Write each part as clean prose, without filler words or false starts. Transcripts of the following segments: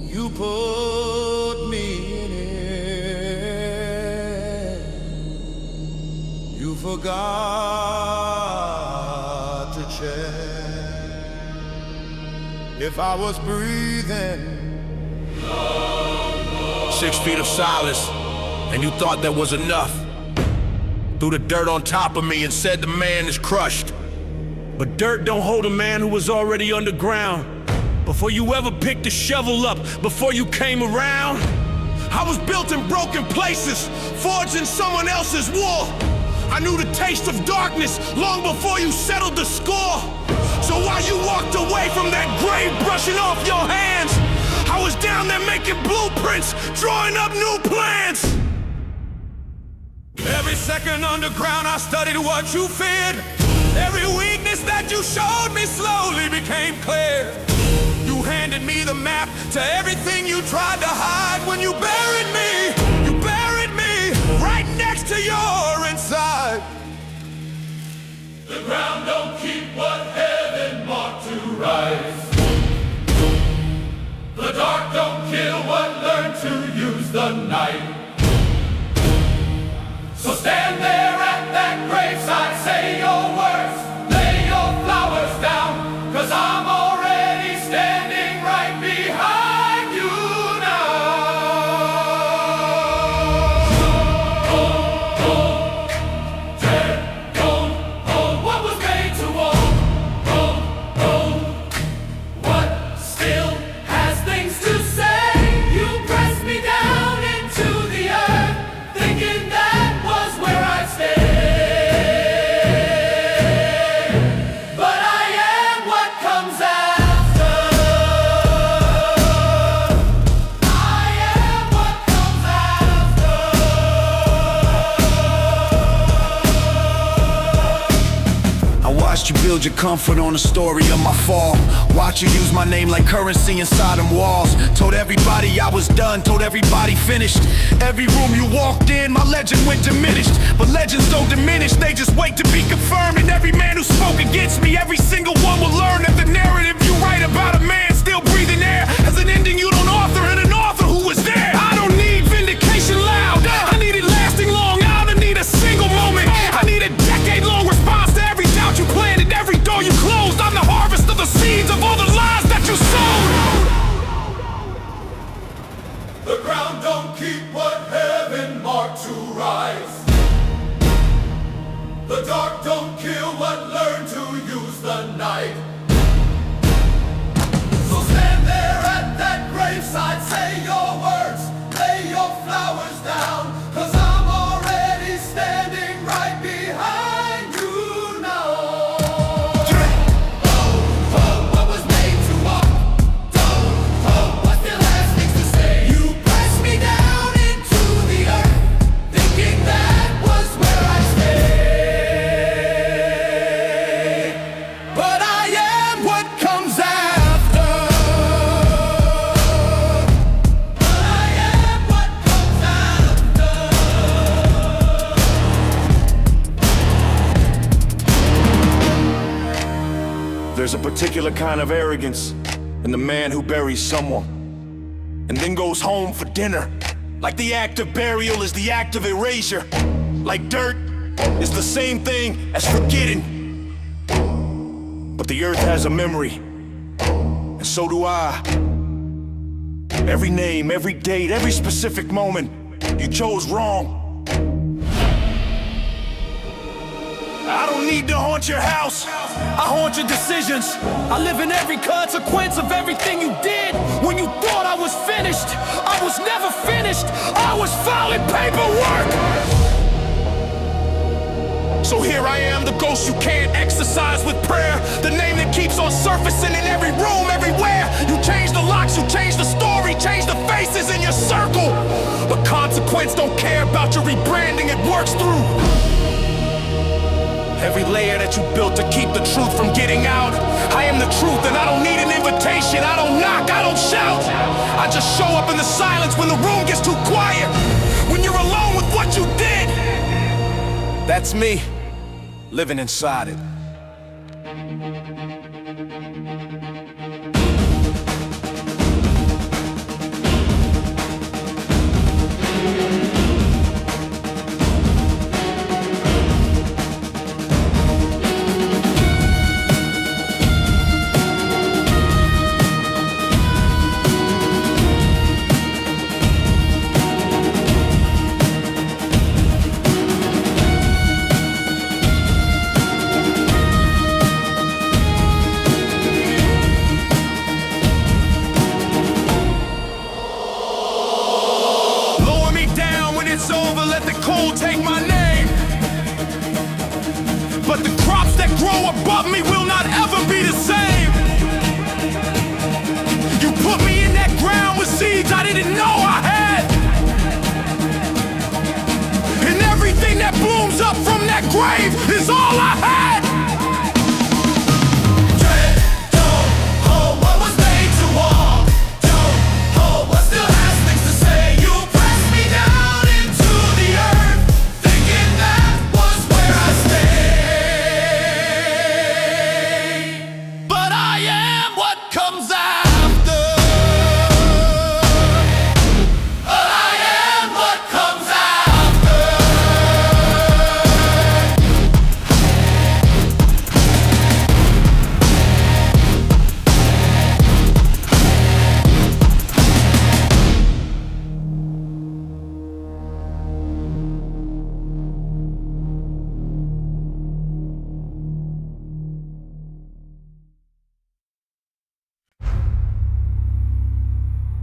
you put me in it. You forgot to check if I was breathing. 6 feet of silence, and you thought that was enough. Threw the dirt on top of me and said the man is crushed. But dirt don't hold a man who was already underground. Before you ever picked the shovel up, before you came around, I was built in broken places, forged in someone else's war. I knew the taste of darkness long before you settled the score. So while you walked away from that grave brushing off your hands, I was down there making blueprints, drawing up new plans. Every second underground I studied what you feared. Every weakness that you showed me slowly became clear. You handed me the map to everything you tried to hide. When you buried me right next to your inside. The ground don't keep what heaven marked to rise. The dark don't kill what learned to use the night. So stand there at that graveside, say your words, lay your flowers down, 'cause I'm already standing right behind you now. Don't hold what was made to hold. Hold what still has things to say. You pressed me down into the earth, thinking that was where I'd stay. But I am what comes after. I am what comes after. I watched you build your comfort on the story of my fall. Watch you use my name like currency inside them walls. Told everybody I was done, told everybody finished. Every room you walked in, my legend went diminished. But legends don't diminish, they just wait to be confirmed. And every man who spoke against me, every single one will learn that the narrative you write about a man still breathing air has an ending you don't author, and an author who was there. I don't need vindication loud, I need it lasting long. I don't need a single moment, I need a decade-long response to every doubt you planted, every door you closed. I'm the harvest of the seeds of all the lies that you sowed. The ground don't keep what heaven marked to rise. The dark don't kill what learned to use the night. So stand there at that graveside, say your words, lay your flowers down, 'cause I'm already standing right behind you now. Don't what was made to walk. Don't what still has things to say. You pressed me down into the earth, thinking that was where I'd stay. But I am what comes after. But I am what comes after. There's a particular kind of arrogance in the man who buries someone and then goes home for dinner. Like the act of burial is the act of erasure. Like dirt is the same thing as forgetting. But the earth has a memory, and so do I. Every name, every date, every specific moment, you chose wrong. I don't need to haunt your house, I haunt your decisions. I live in every consequence of everything you did. When you thought I was finished, I was never finished. I was filing paperwork. So here I am, the ghost you can't exercise with prayer. The name that keeps on surfacing in every room, everywhere. You change the locks, you change the story, change the faces in your circle. But consequence don't care about your rebranding, it works through every layer that you built to keep the truth from getting out. I am the truth and I don't need an invitation. I don't knock, I don't shout. I just show up in the silence when the room gets too quiet. When you're alone with what you did. That's me, living inside it. the cold take my name. But the crops that grow above me will not ever be the same. You put me in that ground with seeds I didn't know I had. And everything that blooms up from that grave is all I had.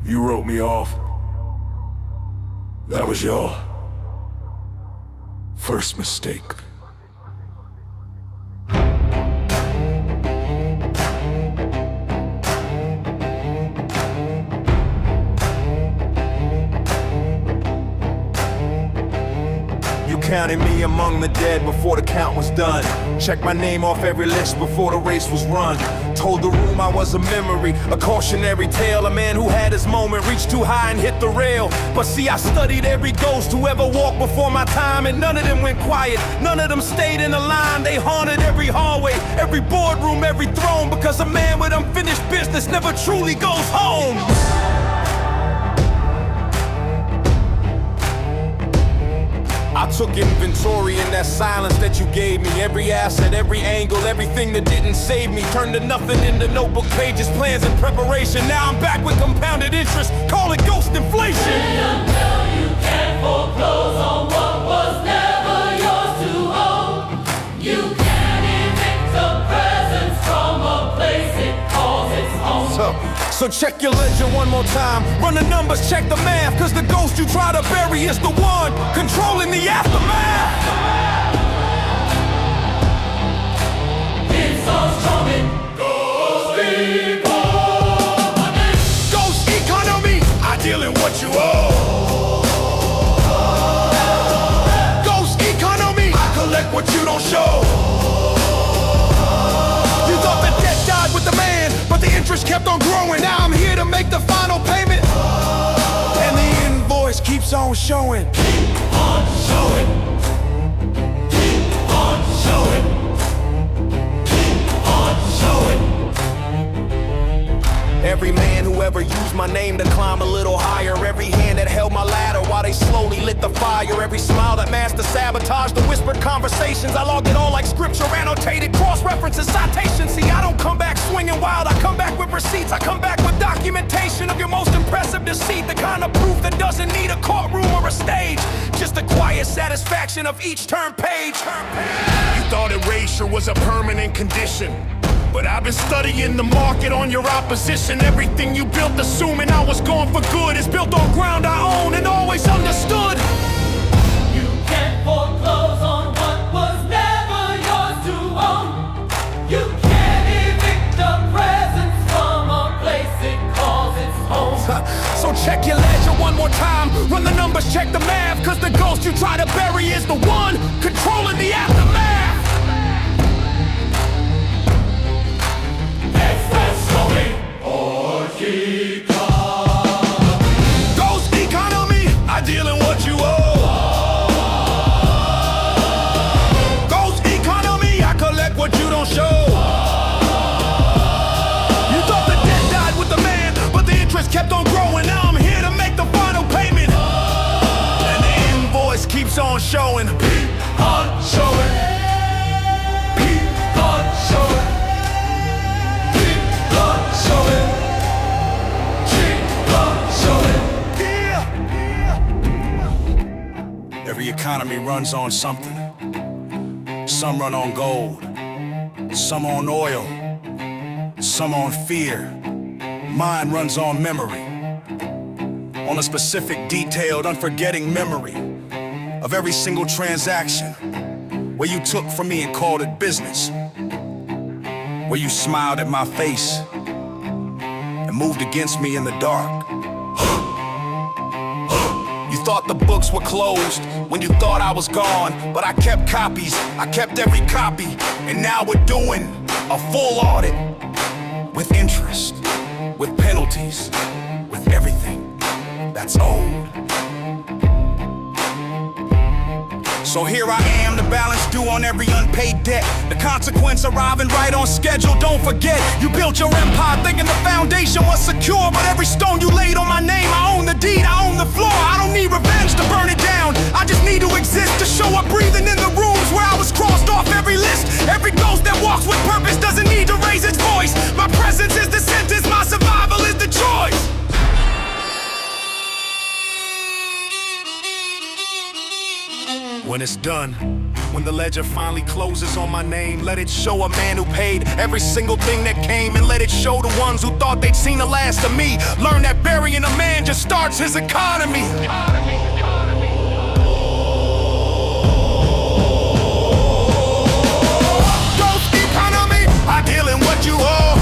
You wrote me off. That was your first mistake. You counted me among the dead before the count was done. Checked my name off every list before the race was run. Told the room I was a memory, a cautionary tale. A man who had his moment, reached too high and hit the rail. But see, I studied every ghost who ever walked before my time, and none of them went quiet, none of them stayed in the line. They haunted every hallway, every boardroom, every throne, because a man with unfinished business never truly goes home. I took inventory in that silence that you gave me. Every asset, every angle, everything that didn't save me. Turned to nothing into notebook pages, plans and preparation. Now I'm back with compounded interest, call it ghost inflation. Until you can't foreclose on what was never yours to own. You can't evict the presence from a place it calls its own. So check your ledger one more time. Run the numbers, check the math, cause the ghost you try to bury is the one controlling the aftermath. It's all strumming. Ghost economy. Ghost economy, I deal in what you owe. Ghost economy, I collect what you don't show. You thought the debt died with the man, but the interest kept on growing. Now I'm here to make the final payment, and the invoice keeps on showing. Keep on showing. Keep on showing. Keep on showing. Every man who ever used my name to climb a little higher. Every hand that held my ladder while they slowly lit the fire. Every smile that masked the sabotage, the whispered conversations. I logged it all like scripture, annotated, cross-references, citations. See, I don't come back swinging wild, I come back with receipts. I come back with documentation of your most impressive deceit. The kind of proof that doesn't need a courtroom or a stage, just the quiet satisfaction of each turn page. You thought erasure was a permanent condition, but I've been studying the market on your opposition. Everything you built assuming I was gone for good is built on ground I own and always understood. You can't foreclose on what was never yours to own. You can't evict the presence from a place it calls its home. So check your ledger one more time. Run the numbers, check the math, cause the ghost you try to bury is the one controlling the aftermath. Ghost economy, I deal in what you owe. Ghost economy, I collect what you don't show. You thought the debt died with the man, but the interest kept on growing. Now I'm here to make the final payment, and the invoice keeps on showing. Keep on showing. Keep on showing. Keep on showing. Every economy runs on something. Some run on gold, some on oil, some on fear. Mine runs on memory, on a specific, detailed, unforgetting memory of every single transaction, where you took from me and called it business, where you smiled at my face and moved against me in the dark. You thought the books were closed when you thought I was gone, but I kept copies, I kept every copy, and now we're doing a full audit with interest, with penalties, with everything that's owed. So here I am, the balance due on every unpaid debt, the consequence arriving right on schedule. Don't forget, you built your empire thinking the foundation was secure, but every stone you laid on my name, I own the deed, I own the floor. I don't need revenge to burn it down, I just need to exist to show up breathing in the rooms where I was crossed off every list. Every ghost that walks with purpose doesn't need to raise its voice. My presence is the sentence, my survival is the choice. When it's done, when the ledger finally closes on my name, let it show a man who paid every single thing that came, and let it show the ones who thought they'd seen the last of me learn that burying a man just starts his economy. Ghost economy, I deal in what you owe.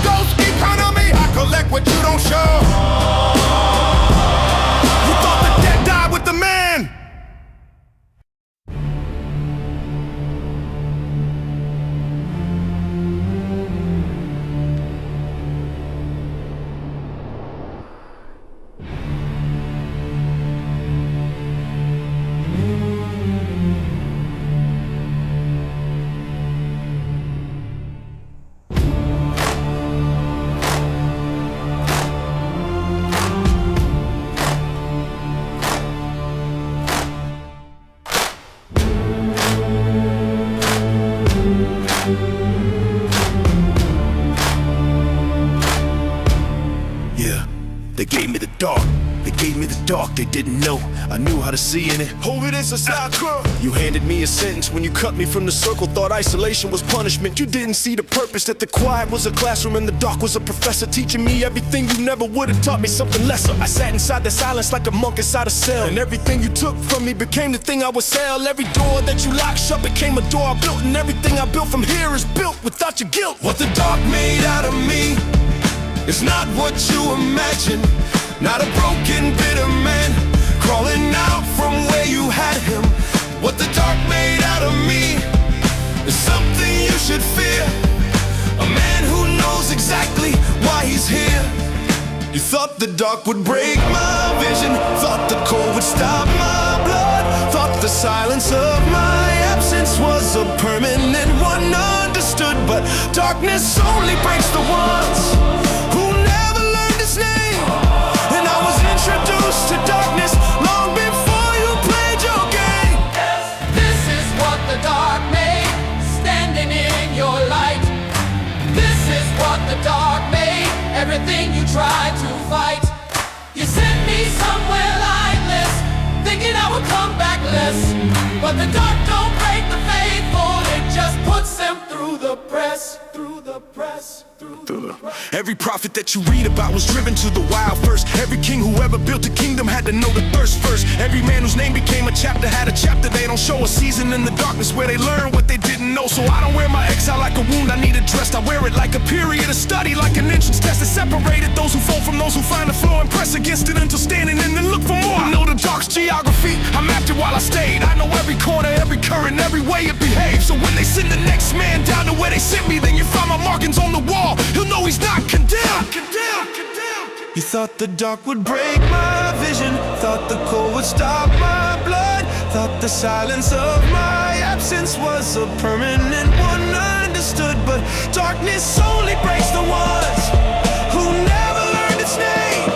Ghost economy, I collect what you don't show. They gave me the dark, they gave me the dark, they didn't know I knew how to see in it. Hold it, it's a sacre. You handed me a sentence when you cut me from the circle. Thought isolation was punishment. You didn't see the purpose, that the quiet was a classroom and the dark was a professor, teaching me everything you never would have taught me something lesser. I sat inside the silence like a monk inside a cell, and everything you took from me became the thing I would sell. Every door that you locked shut became a door I built, and everything I built from here is built without your guilt. What the dark made out of me it's not what you imagine. Not a broken, bitter man crawling out from where you had him. What the dark made out of me is something you should fear. A man who knows exactly why he's here. You thought the dark would break my vision, thought the cold would stop my blood, thought the silence of my absence was a permanent one. Understood, but darkness only breaks the ones name. And I was introduced to darkness long before you played your game. Yes, this is what the dark made, standing in your light. This is what the dark made, everything you tried to fight. You sent me somewhere lightless, thinking I would come back less. But the dark don't break the faithful, it just puts them through the press, through the press. Every prophet that you read about was driven to the wild first. Every king who ever built a kingdom had to know the thirst first. Every man whose name became a chapter had a chapter. They don't show a season in the darkness where they learn what they didn't know. So I don't wear my exile like a wound I need addressed. I wear it like a period of study, like an entrance test that separated those who fall from those who find the floor and press against it until standing and then look for more. I know the dark's geography, I mapped it while I stayed. I know every corner, every current, every way it behaves. So when they send the next man down to where they sent me, then you find my markings on the wall. He'll know he's not condemned. You thought the dark would break my vision, thought the cold would stop my blood, thought the silence of my absence was a permanent one. Understood, but darkness only breaks the ones who never learned its name.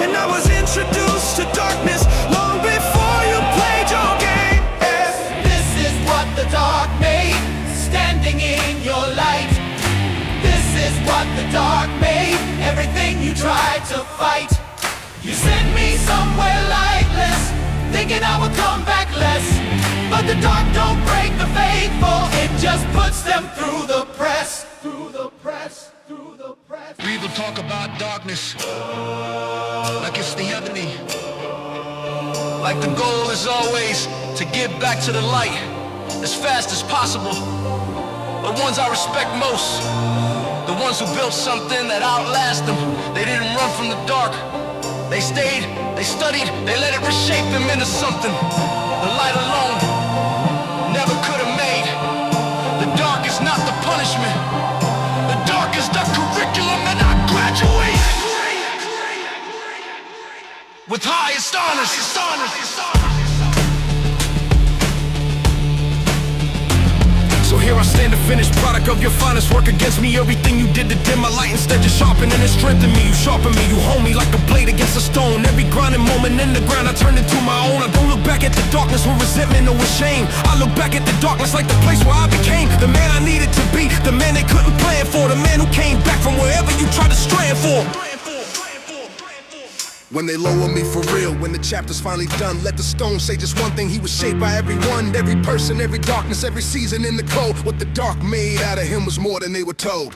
And I was introduced to darkness long before you played your game. Yes, this is what the dark made, standing in your light. This is what the dark made, everything you tried to fight. You sent me somewhere lightless, thinking I would come back less. But the dark don't break the faithful, it just puts them through the press, through the press, through the press. People talk about darkness like it's the enemy. Like the goal is always to get back to the light as fast as possible. The ones I respect most, the ones who built something that outlasts them. They didn't run from the dark. They stayed, they studied, they let it reshape them into something the light alone never could have made. The dark is not the punishment. The dark is the curriculum, and I graduate with highest honors. So here I stand, the finished product of your finest work against me. Everything you did to dim my light, instead just sharpening and strengthening me. You sharpen me, you hold me like a blade against a stone. Every grinding moment in the ground I turned into my own. I don't look back at the darkness with resentment or with shame. I look back at the darkness like the place where I became the man I needed to be, the man they couldn't plan for, the man who came back from wherever you tried to strand for. When they lower me for real, when the chapter's finally done, let the stone say just one thing: he was shaped by everyone, every person, every darkness, every season in the cold. What the dark made out of him was more than they were told.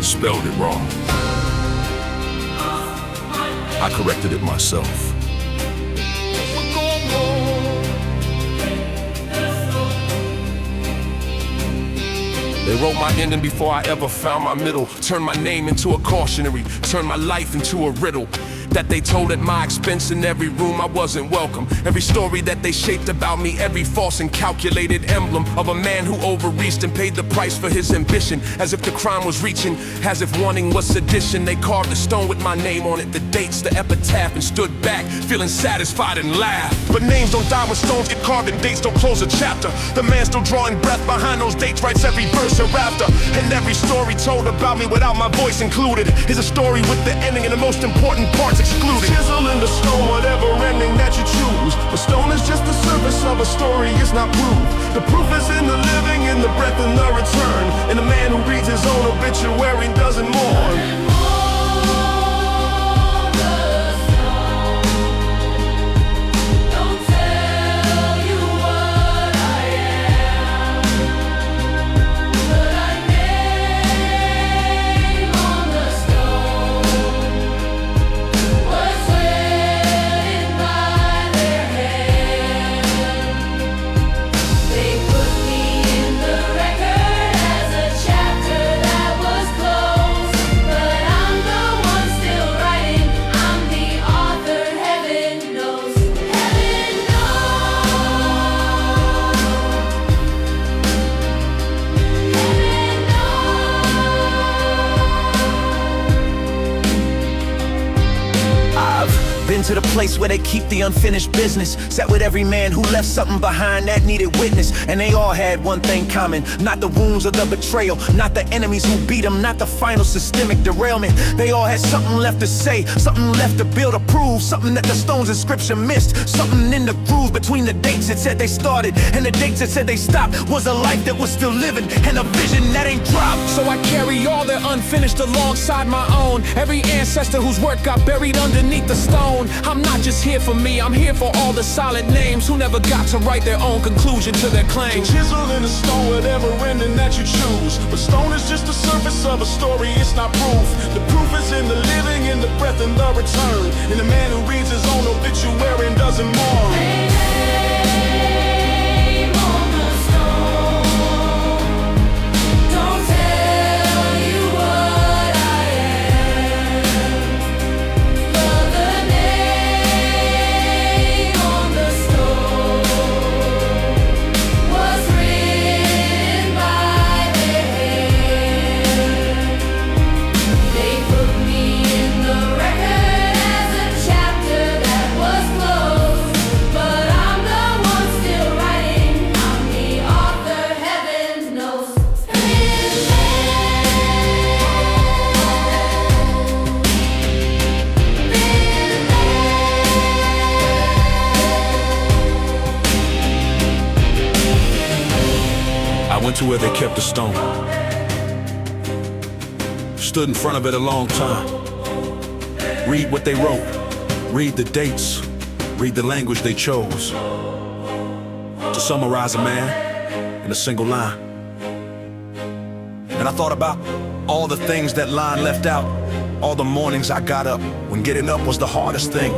Spelled it wrong. I corrected it myself. They wrote my ending before I ever found my middle. Turned my name into a cautionary, turned my life into a riddle that they told at my expense. In every room I wasn't welcome. Every story that they shaped about me, every false and calculated emblem of a man who overreached and paid the price for his ambition. As if the crime was reaching, as if wanting was sedition. They carved a stone with my name on it, the dates, the epitaph, and stood back, feeling satisfied and laughed. But names don't die when stones get carved and dates don't close a chapter. The man still drawing breath behind those dates writes every verse hereafter. And every story told about me without my voice included is a story with the ending and the most important parts excluded. Chisel in the stone, whatever ending that you choose. The stone is just the surface of a story, it's not proof. The proof is in the living, in the breath, and the return. And the man who reads his own obituary doesn't mourn. Been to the place where they keep the unfinished business. Sat with every man who left something behind that needed witness. And they all had one thing common: not the wounds of the betrayal, not the enemies who beat them, not the final systemic derailment. They all had something left to say, something left to build or prove, something that the stone's inscription missed. Something in the groove between the dates that said they started and the dates that said they stopped. Was a life that was still living and a vision that ain't dropped. So I carry all their unfinished alongside my own. Every ancestor whose work got buried underneath the stone. I'm not just here for me, I'm here for all the silent names who never got to write their own conclusion to their claims. Chisel in the stone, whatever ending that you choose. But stone is just the surface of a story, it's not proof. The proof is in the living, in the breath, and the return. In the man who reads his own obituary and doesn't mourn. But to where they kept the stone. Stood in front of it a long time. Read what they wrote. Read the dates. Read the language they chose to summarize a man in a single line. And I thought about all the things that line left out. All the mornings I got up when getting up was the hardest thing.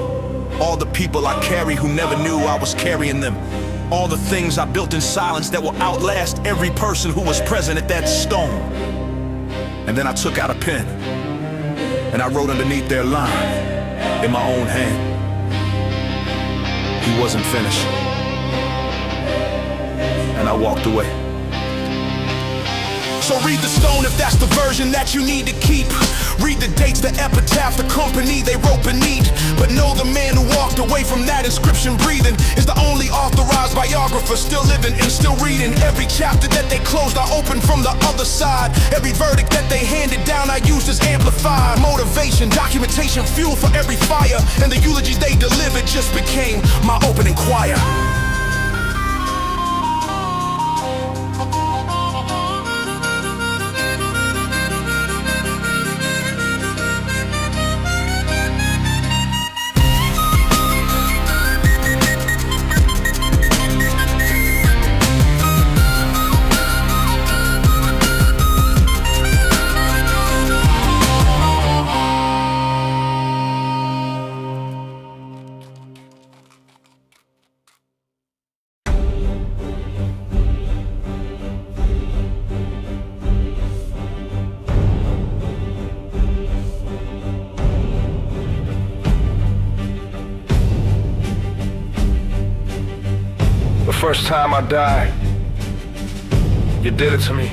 All the people I carry who never knew I was carrying them. All the things I built in silence that will outlast every person who was present at that stone. And then I took out a pen and I wrote underneath their line in my own hand. He wasn't finished. And I walked away. So read the stone if that's the version that you need to keep. Read the dates, the epitaph, the company they wrote beneath. But know the man who walked away from that inscription breathing is the only authorized biographer still living and still reading. Every chapter that they closed I opened from the other side. Every verdict that they handed down I used as amplified motivation, documentation, fuel for every fire. And the eulogies they delivered just became my opening choir. The first time I died, you did it to me.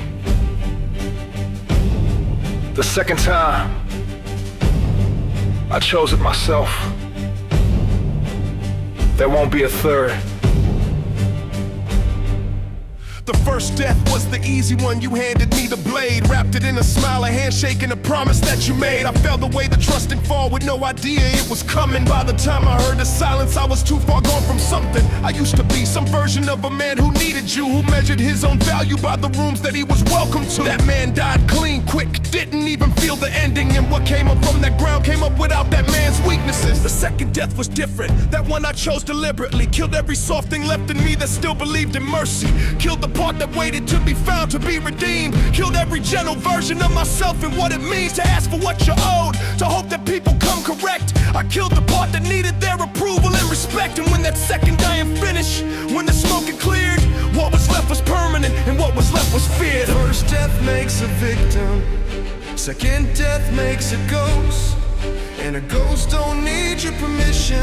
The second time, I chose it myself. There won't be a third. The first death was the easy one, you handed me the blade. Wrapped it in a smile, a handshake and a promise that you made. I fell away the trust and fall with no idea it was coming. By the time I heard the silence, I was too far gone from something. I used to be some version of a man who needed you, who measured his own value by the rooms that he was welcome to. That man died clean, quick, didn't even feel the ending. And what came up from that ground came up without that man's weaknesses. The second death was different, that one I chose deliberately. Killed every soft thing left in me that still believed in mercy. Killed the part that waited to be found, to be redeemed. Killed every gentle version of myself and what it means to ask for what you're owed, to hope that people come correct. I killed the part that needed their approval and respect. And when that second dying finished, when the smoke had cleared, what was left was permanent and what was left was feared. First death makes a victim, second death makes a ghost. And a ghost don't need your permission,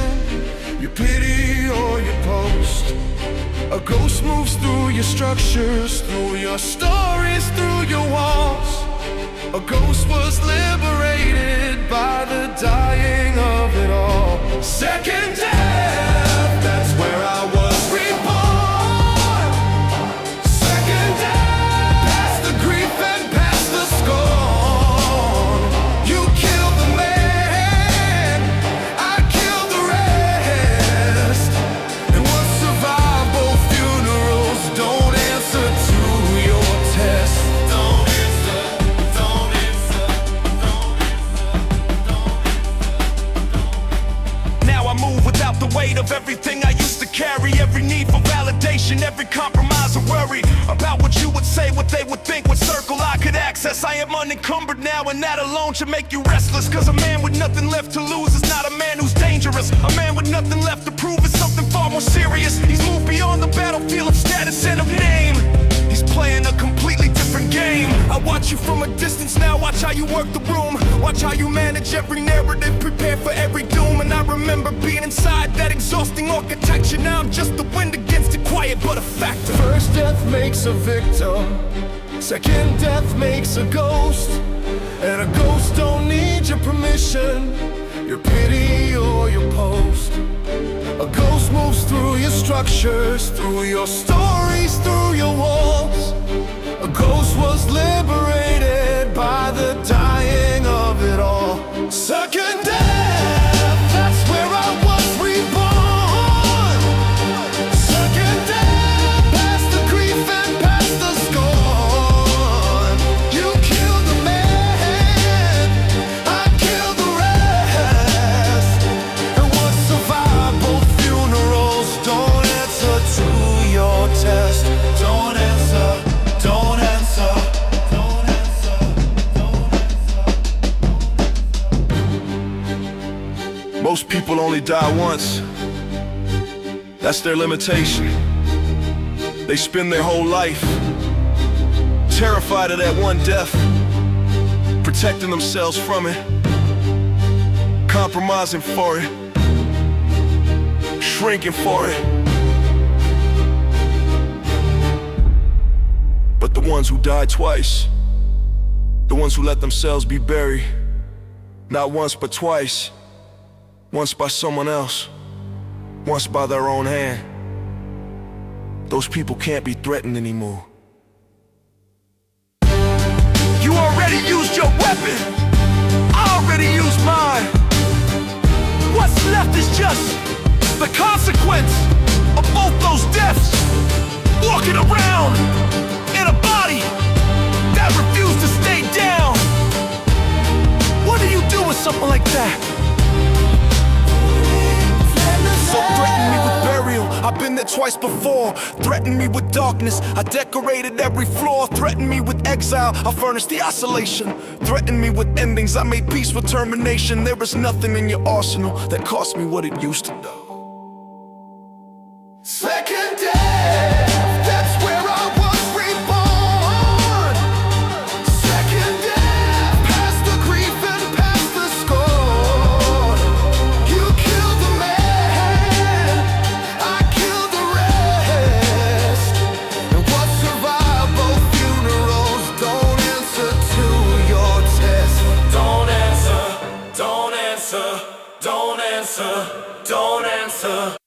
your pity or your post. A ghost moves through your structures, through your stories, through your walls. A ghost was liberated by the dying of it all. Second death, that's where I was reborn. Second death, past the grief and past the scorn. You killed the man, I killed the rest. And what survived both funerals don't answer to your test. Don't answer, don't answer, don't answer. Now I move without the weight of everything I used to carry. Every need for validation, every compromise or worry about what you would say, what they would think, what circle I could access. I am unencumbered now, and that alone should make you restless. Cause a man with nothing left to lose is not a man who's dangerous. A man with nothing left to prove is something far more serious. He's moved beyond the battlefield of status and of name. He's playing a completely different game. I watch you from a distance now, watch how you work the room. Watch how you manage every narrative, prepare for every doom. And I remember being inside that exhausting architecture. Now I'm just the wind against it, quiet but a factor. First death makes a victim, second death makes a ghost. And a ghost don't need your permission, your pity or your post. A ghost moves through your structures, through your stories, through your walls. A ghost was liberated by the dying of it all. Second death, that's where I was reborn. Second death, past the grief and past the scorn. only die once. That's their limitation. They spend their whole life terrified of that one death, protecting themselves from it, compromising for it, shrinking for it. But the ones who died twice, the ones who let themselves be buried, not once but twice, once by someone else, once by their own hand, those people can't be threatened anymore. You already used your weapon, I already used mine. What's left is just the consequence of both those deaths. Walking around in a body that refused to stay down. What do you do with something like that? So threaten me with burial, I've been there twice before. Threaten me with darkness, I decorated every floor. Threaten me with exile, I furnished the isolation. Threaten me with endings, I made peace with termination. There is nothing in your arsenal that cost me what it used to do. Second death, that's where I was reborn. Second death, past the grief and past the scorn. You killed the man, I killed the rest. And what survived both funerals don't answer to your test. Don't answer, don't answer, don't answer, don't answer.